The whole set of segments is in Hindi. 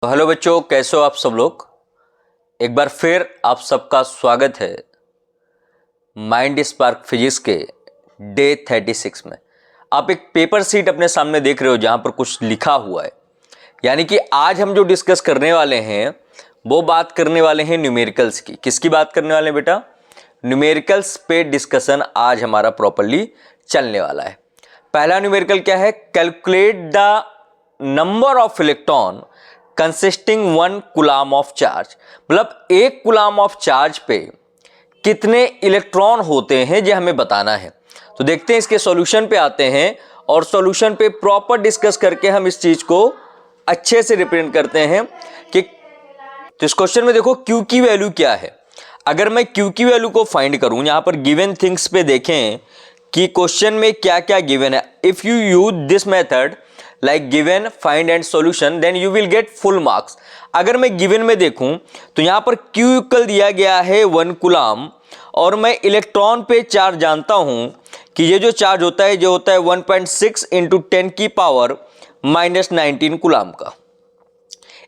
तो हेलो बच्चों, कैसे हो आप सब लोग। एक बार फिर आप सबका स्वागत है माइंड स्पार्क फिजिक्स के डे 36 में। आप एक पेपर सीट अपने सामने देख रहे हो जहां पर कुछ लिखा हुआ है, यानी कि आज हम जो डिस्कस करने वाले हैं वो बात करने वाले हैं न्यूमेरिकल्स की। किसकी बात करने वाले हैं बेटा? न्यूमेरिकल्स पे डिस्कशन आज हमारा प्रॉपर्ली चलने वाला है। पहला न्यूमेरिकल क्या है? Calculate the number of electron consisting 1 coulomb of charge. मतलब 1 कूलम ऑफ चार्ज पे कितने इलेक्ट्रॉन होते हैं ये हमें बताना है। तो देखते हैं, इसके सॉल्यूशन पे आते हैं और सॉल्यूशन पे प्रॉपर डिस्कस करके हम इस चीज को अच्छे से रिप्रेजेंट करते हैं कि तो इस क्वेश्चन में देखो Q की वैल्यू क्या है। अगर मैं Q की वैल्यू को फाइंड करूं, यहां पर गिवन थिंग्स पे देखें कि क्वेश्चन में क्या क्या गिवन है। If you use this method like given, find and solution, then you will get full marks. अगर मैं गिवन में देखूं तो यहां पर Q इक्वल दिया गया है 1 कूलम और मैं इलेक्ट्रॉन पे चार्ज जानता हूं कि ये जो चार्ज होता है जो होता है 1.6 इंटू 10 की पावर माइनस 19 कूलम का।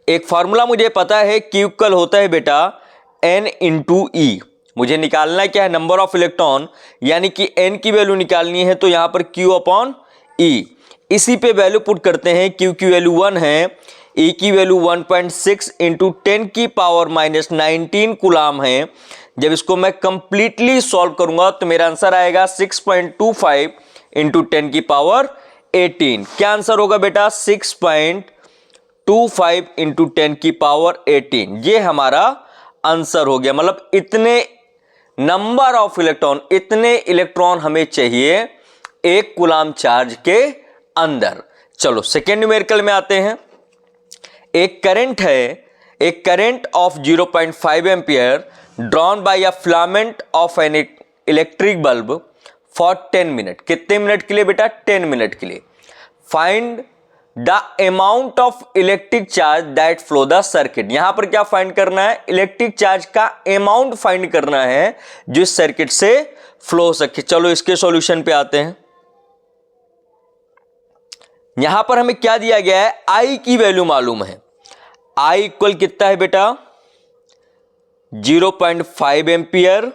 एक फॉर्मूला मुझे पता है, Q इक्वल होता है बेटा N इंटू ई। मुझे निकालना क्या है? नंबर ऑफ इलेक्ट्रॉन, यानी कि N की वैल्यू निकालनी है तो यहां पर Q अपॉन E। इसी पे वैल्यू पुट करते हैं। Q की वैल्यू 1 है, E की वैल्यू 1.6 इंटू 10 की पावर माइनस 19 कूलम है। जब इसको मैं कंप्लीटली सॉल्व करूंगा तो मेरा आंसर आएगा 6.25 इंटू 10 की पावर 18। क्या आंसर होगा बेटा? 6.25 इंटू 10 की पावर 18। ये हमारा आंसर हो गया। मतलब इतने नंबर ऑफ इलेक्ट्रॉन, इतने इलेक्ट्रॉन हमें चाहिए 1 कूलम चार्ज के अंदर। चलो सेकेंड न्यूमेरिकल में आते हैं। एक करंट है, एक current of 0.5 ampere drawn by a filament of an electric bulb for 10 minute. कितने मिनट के लिए बेटा? 10 मिनट के लिए। Find the amount of electric charge that flow the circuit. यहां पर क्या फाइंड करना है? इलेक्ट्रिक चार्ज का अमाउंट फाइंड करना है जो इस सर्किट से फ्लो हो सके। चलो इसके सॉल्यूशन पे आते हैं। यहां पर हमें क्या दिया गया है? I की वैल्यू मालूम है। I इक्वल कितना है बेटा? 0.5 ampere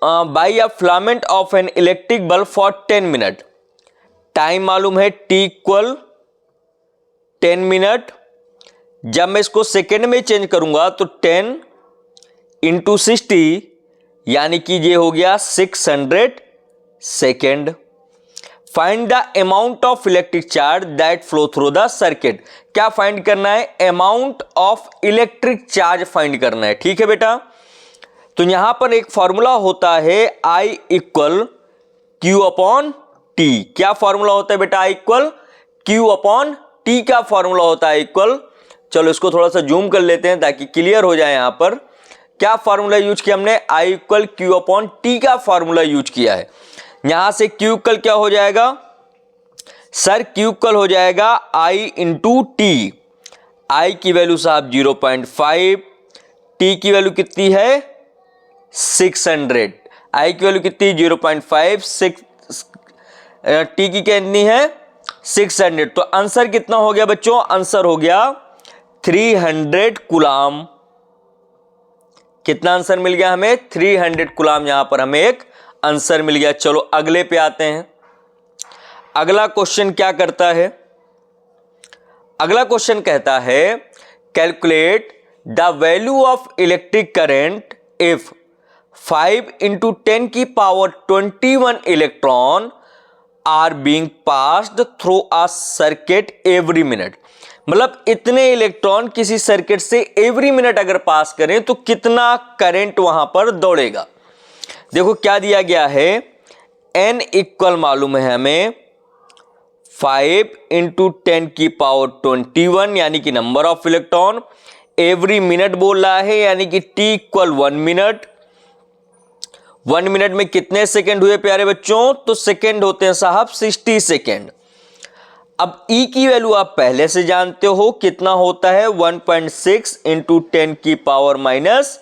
by a filament of an electric bulb for 10 minute. Time मालूम है T इक्वल 10 मिनट। जब मैं इसको सेकेंड में चेंज करूंगा तो 10 इंटू 60, यानी कि ये हो गया 600 second. Find the amount of electric charge that flow through the circuit. क्या फाइंड करना है? Amount of electric charge find करना है। ठीक है बेटा। तो यहां पर एक फॉर्मूला होता है I equal Q upon T। क्या फॉर्मूला होता है बेटा? I equal Q upon T का फॉर्मूला होता है इक्वल। चलो इसको थोड़ा सा जूम कर लेते हैं ताकि क्लियर हो जाए। यहां पर क्या फॉर्मूला यूज किया हमने? I equal Q upon T का फॉर्मूला यूज किया है। यहां से Q इक्वल क्या हो जाएगा सर? Q इक्वल हो जाएगा I इंटू T। I की वैल्यू साहब 0.5, T की वैल्यू कितनी है? 600। I की वैल्यू कितनी? 0.5, T की कितनी है? 600। तो आंसर कितना हो गया बच्चों? आंसर हो गया 300 कूलम। कितना आंसर मिल गया हमें? 300 कूलम। यहां पर हमें एक आंसर मिल गया। चलो अगले पे आते हैं। अगला क्वेश्चन क्या करता है? अगला क्वेश्चन कहता है calculate the value of electric current if 5 into 10 की power 21 electron are being passed through a circuit every minute. मतलब इतने इलेक्ट्रॉन किसी सर्किट से एवरी मिनट अगर पास करें तो कितना करंट वहां पर दौड़ेगा। देखो क्या दिया गया है? N इक्वल मालूम है हमें 5 इंटू 10 की पावर 21, यानी कि number of electron. Every minute बोल रहा है, यानी कि T इक्वल 1 मिनट। 1 मिनट में कितने सेकेंड हुए प्यारे बच्चों? तो सेकेंड होते हैं साहब 60 सेकेंड। अब E की वैल्यू आप पहले से जानते हो कितना होता है? 1.6 इंटू 10 की पावर माइनस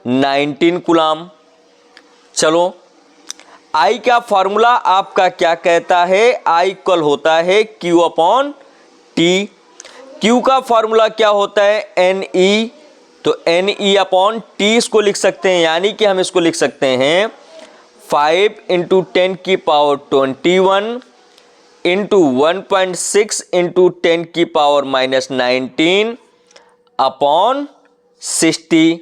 19 कूलम। चलो I का फॉर्मूला आपका क्या कहता है? I इक्वल होता है Q अपॉन T। Q का फॉर्मूला क्या होता है, Ne, तो Ne अपॉन टी इसको लिख सकते हैं, यानी कि हम इसको लिख सकते हैं 5 इंटू 10 की पावर 21 इंटू 1.6 इंटू 10 की पावर माइनस 19 अपॉन 60।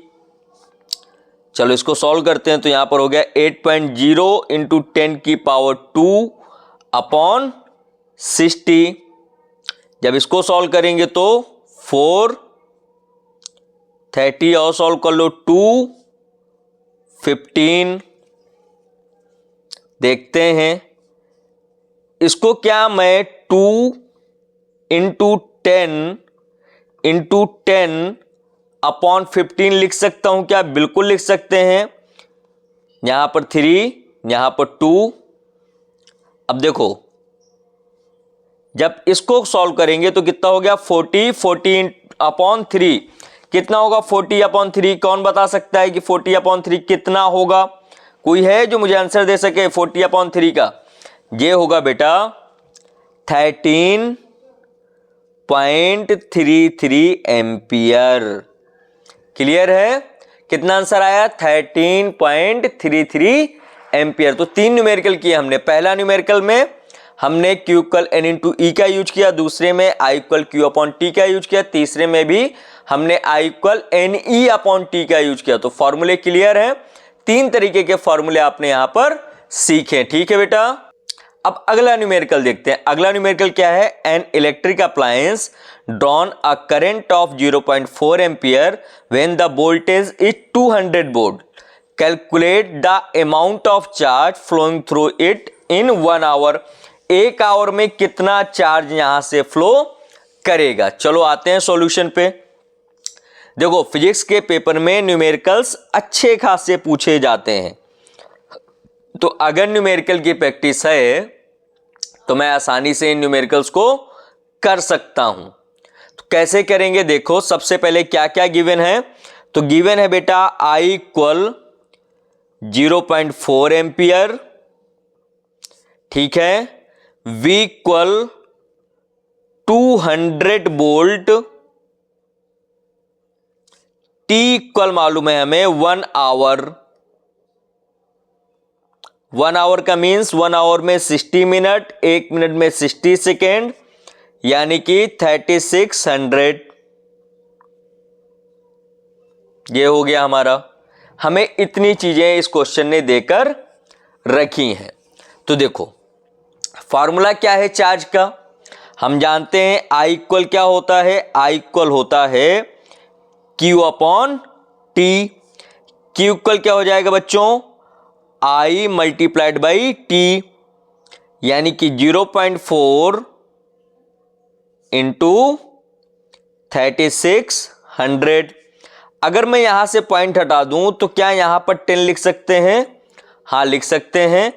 चलो इसको सॉल्व करते हैं, तो यहां पर हो गया 8.0 इंटू 10 की पावर 2 अपॉन 60। जब इसको सॉल्व करेंगे तो 4 30 और सॉल्व कर लो 2 15। देखते हैं इसको, क्या मैं 2 इंटू 10 अपॉन 15 लिख सकता हूं क्या? बिल्कुल लिख सकते हैं। यहां पर 3, यहां पर 2। अब देखो जब इसको सॉल्व करेंगे तो कितना हो गया 40 अपॉन 3 कितना होगा 40 अपॉन 3? कौन बता सकता है कि 40 अपॉन 3 कितना होगा? कोई है जो मुझे आंसर दे सके 40 अपॉन 3 का? ये होगा बेटा 13.33 एम्पियर। क्लियर है? कितना आंसर आया? 13.33 एम्पियर। तो 3 न्यूमेरिकल किए हमने। पहला न्यूमेरिकल में हमने Q इक्वल N इंटू ई का यूज किया, दूसरे में I equal Q upon T का यूज किया, तीसरे में भी हमने I equal NE upon T का यूज किया। तो फॉर्मूले क्लियर है। 3 तरीके के फॉर्मूले आपने यहां पर सीखे। ठीक है बेटा। अब अगला न्यूमेरिकल देखते हैं। अगला न्यूमेरिकल क्या है? An electric appliance drawn a current of 0.4 ampere when the voltage is 200 volt. Calculate the amount of charge flowing through it in 1 hour. 1 hour में कितना चार्ज यहां से फ्लो करेगा? चलो आते हैं सॉल्यूशन पे। देखो फिजिक्स के पेपर में न्यूमेरिकल्स अच्छे खासे पूछे जाते हैं, तो अगर न्यूमेरिकल की प्रैक्टिस है तो मैं आसानी से इन न्यूमेरिकल्स को कर सकता हूं। तो कैसे करेंगे देखो, सबसे पहले क्या क्या गिवन है? तो गिवन है बेटा I इक्वल 0.4 एम्पियर, ठीक है, V equal 200 volt, T equal मालूम है हमें 1 आवर। 1 आवर का मीन्स 1 आवर में 60 मिनट, 1 मिनट में 60 सेकेंड, यानी कि 3600। ये हो गया हमारा। हमें इतनी चीजें इस क्वेश्चन ने देकर रखी हैं। तो देखो फॉर्मूला क्या है चार्ज का? हम जानते हैं I इक्वल क्या होता है? I इक्वल होता है Q upon T. Q equal क्या हो जाएगा बच्चों? I मल्टीप्लाइड बाई टी, यानी कि 0.4 इंटू 3600। अगर मैं यहां से पॉइंट हटा दूं तो क्या यहां पर 10 लिख सकते हैं? हाँ लिख सकते हैं।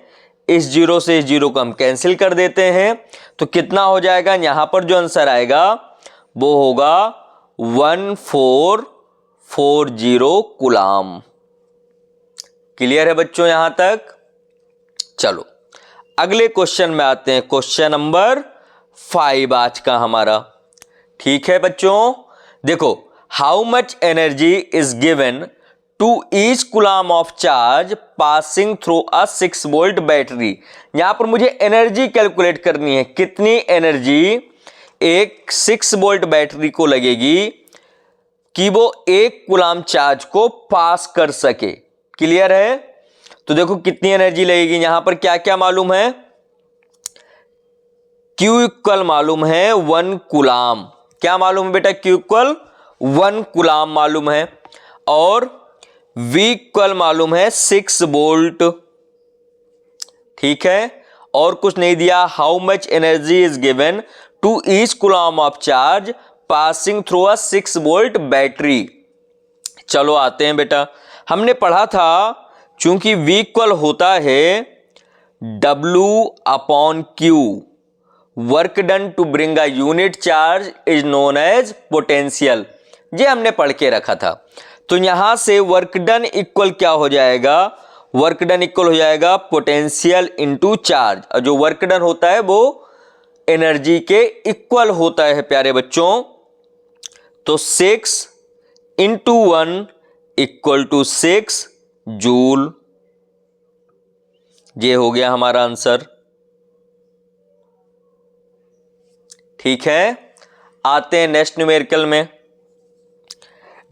इस जीरो से इस जीरो को हम कैंसिल कर देते हैं, तो कितना हो जाएगा? यहां पर जो आंसर आएगा वो होगा 1440 कूलाम। क्लियर है बच्चों यहां तक? चलो अगले क्वेश्चन में आते हैं। क्वेश्चन नंबर 5 आज का हमारा। ठीक है बच्चों, देखो how much energy is given to each coulomb of charge passing through a 6 volt battery. यहां पर मुझे एनर्जी कैलकुलेट करनी है। कितनी एनर्जी एक 6 वोल्ट बैटरी को लगेगी कि वो 1 कूलाम चार्ज को पास कर सके। क्लियर है? तो देखो कितनी एनर्जी लगेगी। यहां पर क्या क्या मालूम है? Q इक्वल मालूम है 1 कूलाम। क्या मालूम है बेटा? Q इक्वल 1 कूलाम मालूम है, और V इक्वल मालूम है 6 वोल्ट। ठीक है, और कुछ नहीं दिया। How much energy is given to each coulomb of charge passing through a 6 volt battery. चलो आते हैं बेटा, हमने पढ़ा था चूंकि V इक्वल होता है W upon Q, work done to bring a unit charge is known as potential. ये हमने पढ़ के रखा था। तो यहां से वर्क डन इक्वल क्या हो जाएगा? वर्क डन इक्वल हो जाएगा पोटेंशियल इनटू चार्ज, और जो वर्क डन होता है वो एनर्जी के इक्वल होता है प्यारे बच्चों। तो 6 इंटू 1 इक्वल टू 6 जूल। ये हो गया हमारा आंसर। ठीक है, आते हैं नेक्स्ट न्यूमेरिकल में।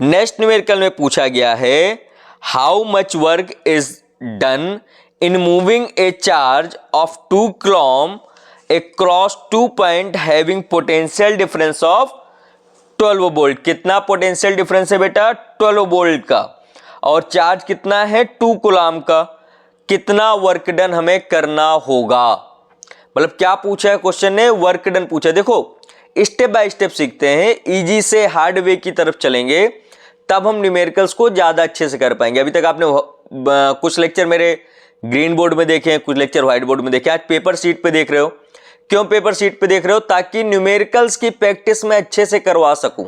नेक्स्ट न्यूमेरिकल में पूछा गया है how much work is done in moving A charge of 2 coulomb across 2 point having potential difference of 12 volt. कितना पोटेंशियल डिफरेंस है बेटा? 12 वोल्ट का, और चार्ज कितना है? 2 कूलम का। कितना वर्क डन हमें करना होगा? मतलब क्या पूछा है क्वेश्चन ने? वर्क डन पूछा। देखो स्टेप बाय स्टेप सीखते हैं, इजी से हार्ड वे की तरफ चलेंगे तब हम न्यूमेरिकल्स को ज्यादा अच्छे से कर पाएंगे। अभी तक आपने कुछ लेक्चर मेरे ग्रीन बोर्ड में देखे हैं, कुछ लेक्चर व्हाइट बोर्ड में देखे, आज पेपर शीट पे देख रहे हो। क्यों पेपर शीट पे देख रहे हो? ताकि न्यूमेरिकल्स की प्रैक्टिस मैं अच्छे से करवा सकूं।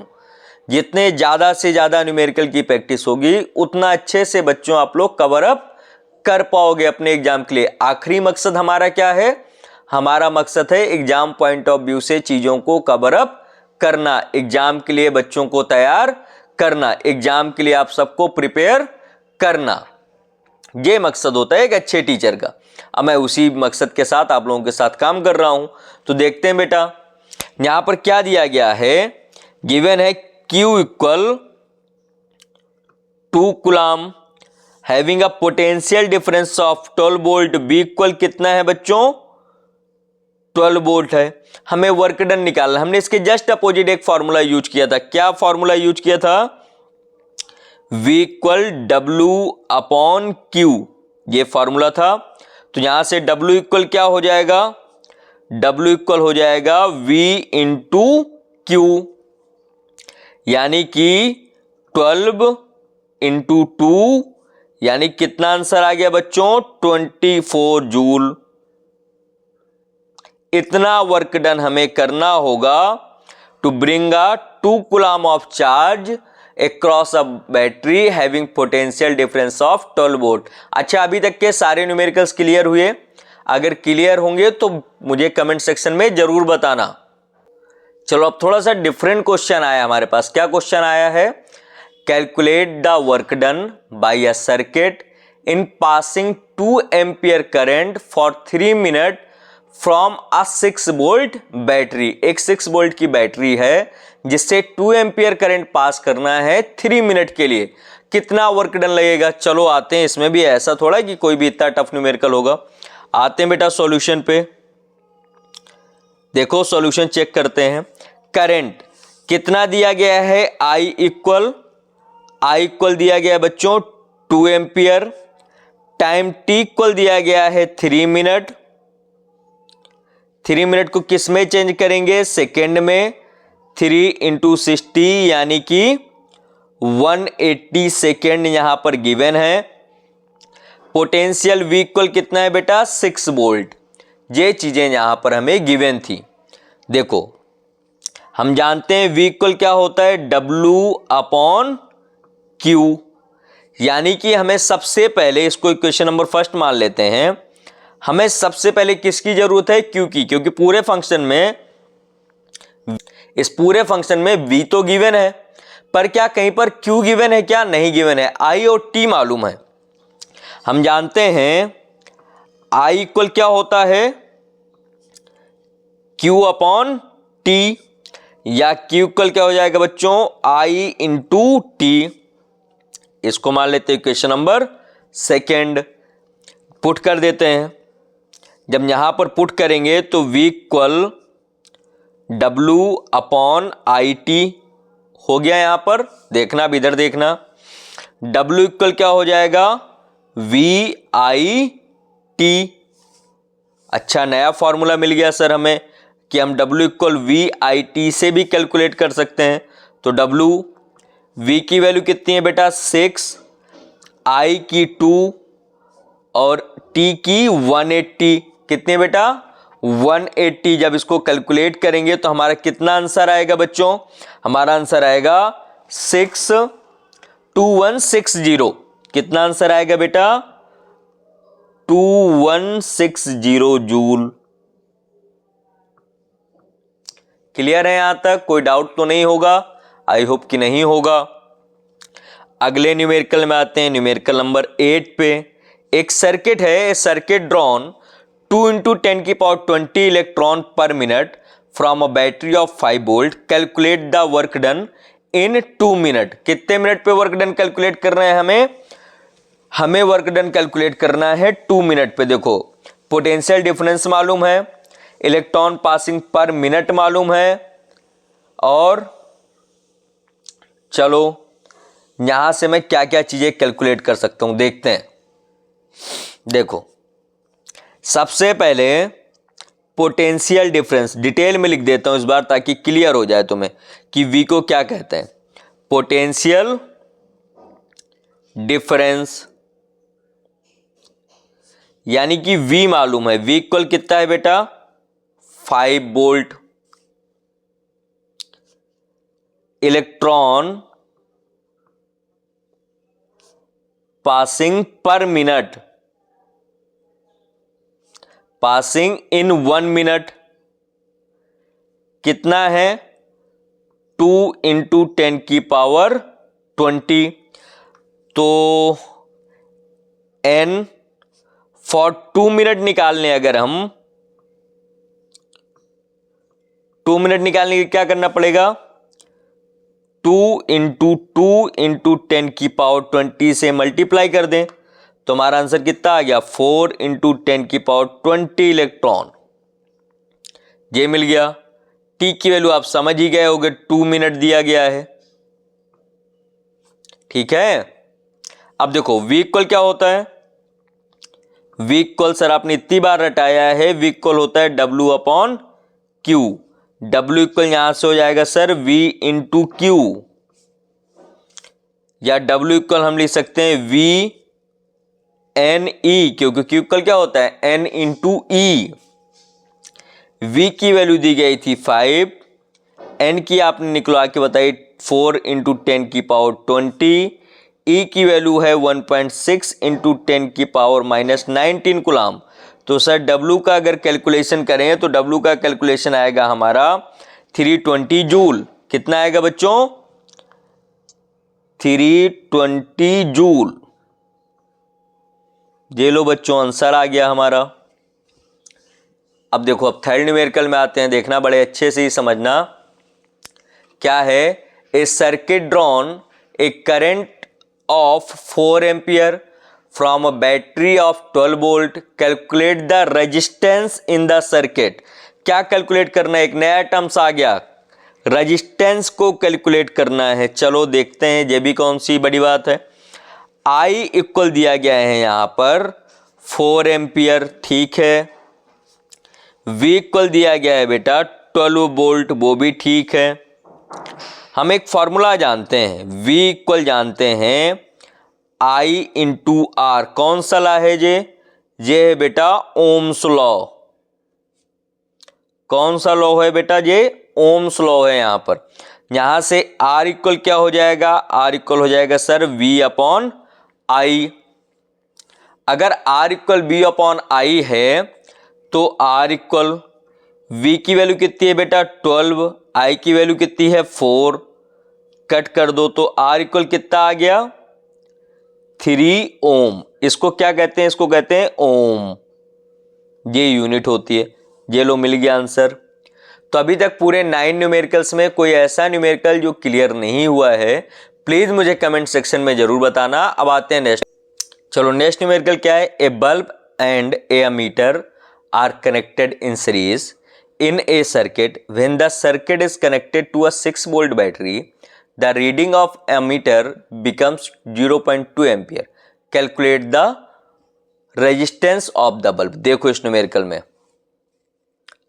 जितने ज्यादा से ज्यादा न्यूमेरिकल की प्रैक्टिस होगी उतना अच्छे से बच्चों आप लोग कवर अप कर पाओगे अपने एग्जाम के लिए। आखिरी मकसद हमारा क्या है? हमारा मकसद है एग्जाम पॉइंट ऑफ व्यू से चीजों को कवर अप करना, एग्जाम के लिए बच्चों को तैयार करना, एग्जाम के लिए आप सबको प्रिपेयर करना। ये मकसद होता है एक अच्छे टीचर का। अब मैं उसी मकसद के साथ आप लोगों के साथ काम कर रहा हूं। तो देखते हैं बेटा, यहां पर क्या दिया गया है? गिवन है Q equal 2 coulomb having a potential difference of 12 volt. B equal कितना है बच्चों? 12 वोल्ट है। हमें वर्क डन निकालना। हमने इसके जस्ट अपोजिट एक फॉर्मूला यूज किया था। क्या फॉर्मूला यूज किया था? V इक्वल W/Q, ये फॉर्मूला था। तो यहां से W इक्वल क्या हो जाएगा? W इक्वल हो जाएगा V इंटू Q, यानी कि 12 इंटू 2, यानी कितना आंसर आ गया बच्चों? 24 जूल। इतना वर्क डन हमें करना होगा to bring a 2 coulomb of charge across a battery having potential difference of 12 volt. अच्छा, अभी तक के सारे न्यूमेरिकल्स क्लियर हुए? अगर क्लियर होंगे तो मुझे कमेंट सेक्शन में जरूर बताना। चलो अब थोड़ा सा डिफरेंट क्वेश्चन आया हमारे पास। क्या क्वेश्चन आया है? Calculate the work done by a circuit in passing 2 ampere current for 3 minute from a 6 volt battery. एक 6 वोल्ट की बैटरी है जिससे 2 एम्पियर करंट पास करना है 3 मिनट के लिए। कितना वर्क डन लगेगा? चलो आते हैं, इसमें भी ऐसा थोड़ा कि कोई भी इतना टफ न्यूमेरिकल होगा। आते हैं बेटा सॉल्यूशन पे। देखो सॉल्यूशन चेक करते हैं। करंट कितना दिया गया है? I इक्वल दिया गया है बच्चों 2 एम्पियर। टाइम T इक्वल दिया गया है 3 मिनट। 3 मिनट को किस में चेंज करेंगे? सेकेंड में। 3 इंटू 60 यानी कि 180 सेकेंड यहां पर गिवन है। पोटेंशियल V इक्वल कितना है बेटा? 6 वोल्ट। ये चीजें यहां पर हमें गिवन थी। देखो हम जानते हैं V इक्वल क्या होता है? W/Q, यानी कि हमें सबसे पहले इसको इक्वेशन नंबर फर्स्ट मान लेते हैं। हमें सबसे पहले किसकी जरूरत है? Q की, क्योंकि पूरे फंक्शन में, इस पूरे फंक्शन में V तो गिवन है, पर क्या कहीं पर Q गिवन है? क्या नहीं गिवन है। I और T मालूम है। हम जानते हैं I इक्वल क्या होता है? Q/T, या Q इक्वल क्या हो जाएगा बच्चों? I into T। इसको मान लेते हैं इक्वेशन नंबर सेकेंड। पुट कर देते हैं। जब यहां पर पुट करेंगे तो V इक्वल W/IT हो गया। यहां पर देखना, अब इधर देखना। W इक्वल क्या हो जाएगा? VIT। अच्छा, नया फॉर्मूला मिल गया सर हमें कि हम W इक्वल VIT से भी कैलकुलेट कर सकते हैं। तो V की वैल्यू कितनी है बेटा? 6, I की 2 और T की 180। कितने बेटा? 180। जब इसको कैलकुलेट करेंगे तो हमारा कितना आंसर आएगा बच्चों? हमारा आंसर आएगा 62160। कितना आंसर आएगा बेटा? 2160 जूल। क्लियर है? यहां तक कोई डाउट तो नहीं होगा? आई होप कि नहीं होगा। अगले न्यूमेरिकल में आते हैं, न्यूमेरिकल नंबर 8 पे। एक सर्किट है, सर्किट ड्रॉन 2 इंटू 10 की पावर 20 इलेक्ट्रॉन पर minute from a battery of 5 volt, calculate the work done in 2 minute. कितने मिनट पे वर्क डन कैलकुलेट कर रहे हैं हमें वर्क डन कैलकुलेट करना है 2 मिनट पे। देखो पोटेंशियल डिफरेंस मालूम है, इलेक्ट्रॉन पासिंग पर मिनट मालूम है, और चलो यहां से मैं क्या क्या चीजें कैलकुलेट कर सकता हूं देखते हैं। देखो सबसे पहले पोटेंशियल डिफरेंस डिटेल में लिख देता हूं इस बार ताकि क्लियर हो जाए तुम्हें कि वी को क्या कहते हैं। पोटेंशियल डिफरेंस यानी कि V मालूम है, V इक्वल कितना है बेटा 5 वोल्ट। इलेक्ट्रॉन पासिंग पर मिनट, पासिंग इन 1 मिनट कितना है 2 इंटू 10 की पावर 20। तो N फॉर 2 मिनट निकालने, अगर हम 2 मिनट निकालने के क्या करना पड़ेगा 2 इंटू 10 की पावर 20 से मल्टीप्लाई कर दें तो हमारा आंसर कितना आ गया 4 इंटू 10 की पावर 20 इलेक्ट्रॉन। ये मिल गया। टी की वैल्यू आप समझ ही गए होंगे, 2 मिनट दिया गया है। ठीक है, अब देखो V इक्वल क्या होता है, V इक्वल सर आपने इतनी बार रटाया है, V इक्वल होता है W upon Q। W equal यहां से हो जाएगा सर V इंटू क्यू, या W इक्वल हम लिख सकते हैं V N E, क्योंकि Q इक्वल क्या होता है N इंटू E। V की वैल्यू दी गई थी 5, N की आपने निकलवा के बताई 4 इंटू 10 की पावर 20, E की वैल्यू है 1.6 इंटू 10 की पावर -19 कूलाम। तो सर W का अगर कैलकुलेशन करें तो W का कैलकुलेशन आएगा हमारा 320 जूल। कितना आएगा बच्चों 320 जूल। ये लो बच्चों आंसर आ गया हमारा। अब देखो अब थर्ड न्यूमेरिकल में आते हैं, देखना बड़े अच्छे से ही समझना क्या है। A circuit drawn a current of 4 ampere from a battery of 12 volt, calculate the resistance in the circuit. क्या कैलकुलेट करना है, एक नया टर्म्स आ गया, रेजिस्टेंस को कैलकुलेट करना है। चलो देखते हैं, ये भी कौन सी बड़ी बात है। I इक्वल दिया गया है यहां पर 4 एम्पियर, ठीक है। V इक्वल दिया गया है बेटा 12 वोल्ट, वो भी ठीक है। हम एक फॉर्मूला जानते हैं, V इक्वल जानते हैं I इंटू आर। कौन सा लॉ है ये है बेटा ओम्स लॉ। कौन सा लॉ है बेटा ये ओम्स लॉ है। यहां से R इक्वल क्या हो जाएगा, R इक्वल हो जाएगा सर V अपॉन I। अगर R equal V upon I है तो R इक्वल V की वैल्यू कितनी है बेटा 12, I की वैल्यू कितनी है 4, कट कर दो तो R इक्वल कितना आ गया 3 ओम। इसको क्या कहते हैं, इसको कहते हैं ओम, ये यूनिट होती है। ये लो मिल गया आंसर। तो अभी तक पूरे 9 न्यूमेरिकल्स में कोई ऐसा न्यूमेरिकल जो क्लियर नहीं हुआ है प्लीज मुझे कमेंट सेक्शन में जरूर बताना। अब आते हैं नेक्स्ट। चलो नेक्स्ट न्यूमेरिकल क्या है। A bulb and a ammeter are connected in series in a circuit. When the circuit is connected to a 6 volt battery, the reading of ammeter becomes 0.2 ampere. Calculate the resistance of the bulb. देखो इस न्यूमेरिकल में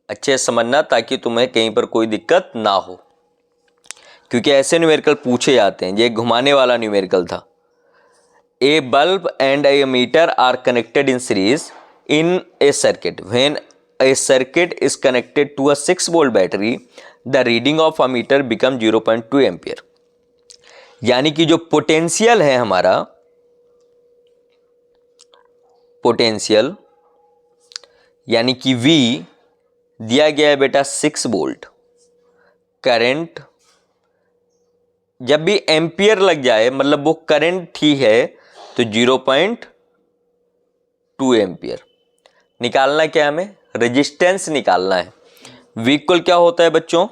अच्छे समझना ताकि तुम्हें कहीं पर कोई दिक्कत ना हो, क्योंकि ऐसे न्यूमेरिकल पूछे जाते हैं। ये घुमाने वाला न्यूमेरिकल था। A bulb and a ammeter are connected in series in a circuit. When a circuit is connected to a 6 volt battery, the reading of ammeter becomes 0.2 ampere. यानी कि जो पोटेंशियल है हमारा, पोटेंशियल यानी कि V दिया गया है बेटा 6 वोल्ट, करंट जब भी एम्पियर लग जाए मतलब वो करंट ही है तो 0.2 एम्पियर। निकालना क्या है हमें, रेजिस्टेंस निकालना है। V इक्वल क्या होता है बच्चों,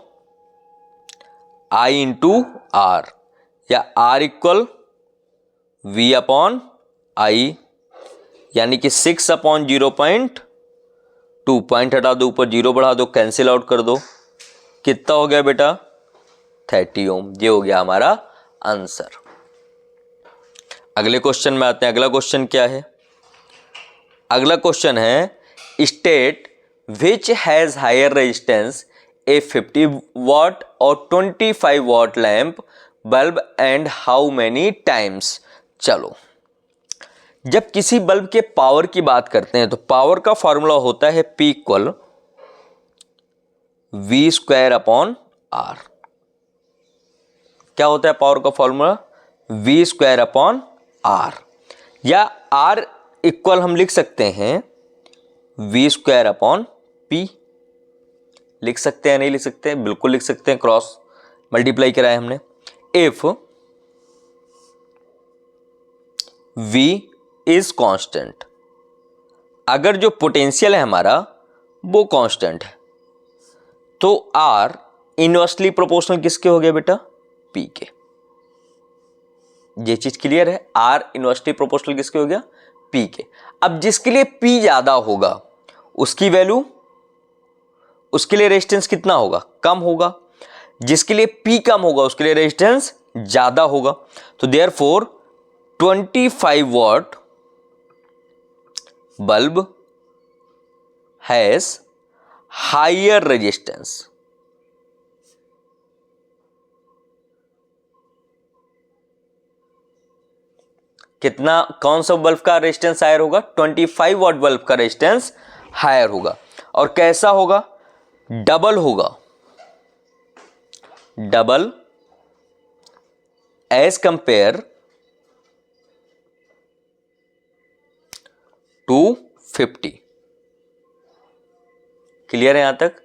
I इंटू आर, या R equal V upon I, यानी कि 6 अपॉन 0.2, पॉइंट हटा दो, ऊपर 0 बढ़ा दो, कैंसिल आउट कर दो, कितना हो गया बेटा 30 ओम। ये हो गया हमारा आंसर। अगले क्वेश्चन में आते हैं। अगला क्वेश्चन क्या है, अगला क्वेश्चन है state which has higher resistance a 50 watt और 25 watt lamp bulb and how many times. चलो, जब किसी बल्ब के पावर की बात करते हैं तो पावर का फॉर्मूला होता है P equal V square upon R। क्या होता है पावर का formula, V square upon R, या R इक्वल हम लिख सकते हैं V स्क्वायर अपॉन P। लिख सकते हैं नहीं लिख सकते हैं, बिल्कुल लिख सकते हैं, क्रॉस मल्टीप्लाई कराया हमने। इफ V इज कांस्टेंट, अगर जो पोटेंशियल है हमारा वो कांस्टेंट है तो R इनवर्सली प्रोपोर्शनल किसके हो गया बेटा, P के। ये चीज क्लियर है, R इनवर्सली प्रोपोर्शनल किसके हो गया, P के। अब जिसके लिए P ज्यादा होगा उसकी वैल्यू, उसके लिए रेजिस्टेंस कितना होगा, कम होगा। जिसके लिए P कम होगा उसके लिए रेजिस्टेंस ज्यादा होगा। तो therefore 25 what bulb has higher resistance। कितना, कौन सा बल्ब का रेजिस्टेंस हायर होगा, 25 वॉट बल्ब का रेजिस्टेंस हायर होगा। और कैसा होगा, डबल होगा, double as compare to 50। Clear है यहां तक।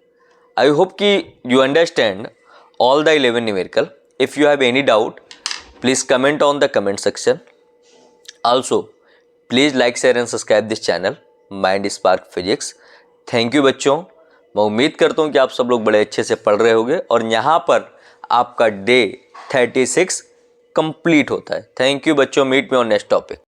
आई होप कि you understand all the 11 numerical. If you have any doubt please comment on the comment section. Also please like share and subscribe this channel Mind Spark Physics. Thank you बच्चों, मैं उम्मीद करता हूं कि आप सब लोग बड़े अच्छे से पढ़ रहे होंगे और यहां पर आपका डे 36 कंप्लीट होता है। थैंक यू बच्चों, meet me on next topic.